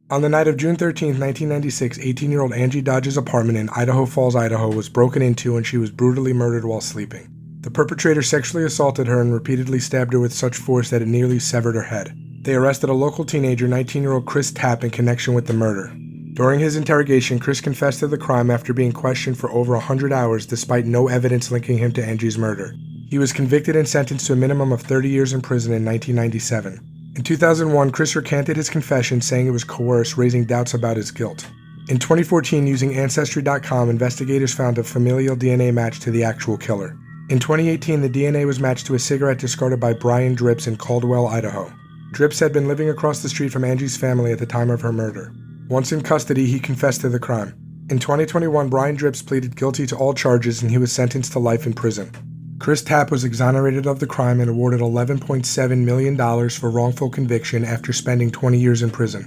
On the night of June 13, 1996, 18-year-old Angie Dodge's apartment in Idaho Falls, Idaho was broken into and she was brutally murdered while sleeping. The perpetrator sexually assaulted her and repeatedly stabbed her with such force that it nearly severed her head. They arrested a local teenager, 19-year-old Chris Tapp, in connection with the murder. During his interrogation, Chris confessed to the crime after being questioned for over 100 hours despite no evidence linking him to Angie's murder. He was convicted and sentenced to a minimum of 30 years in prison in 1997. In 2001, Chris recanted his confession, saying it was coerced, raising doubts about his guilt. In 2014, using Ancestry.com, investigators found a familial DNA match to the actual killer. In 2018, the DNA was matched to a cigarette discarded by Brian Drips in Caldwell, Idaho. Drips had been living across the street from Angie's family at the time of her murder. Once in custody, he confessed to the crime. In 2021, Brian Drips pleaded guilty to all charges and he was sentenced to life in prison. Chris Tapp was exonerated of the crime and awarded $11.7 million for wrongful conviction after spending 20 years in prison.